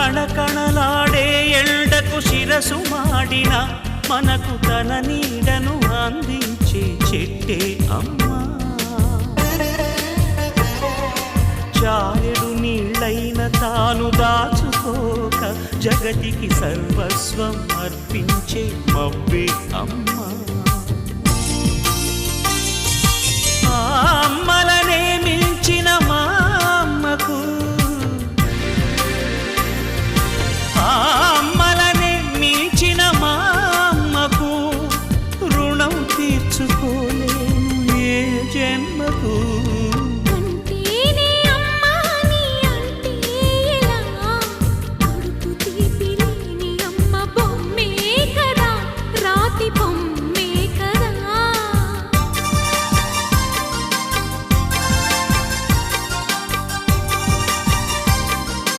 కణకణలాడే ఎండకు శిరసు మాడిన మనకు తన నీడను అందించే చెట్టే అమ్మా. చారెడు నీళ్ళైన తాను దాచుకోక జగతికి సర్వస్వం అర్పించే మబ్బే అమ్మా. ఆ అమ్మలనే మించిన మా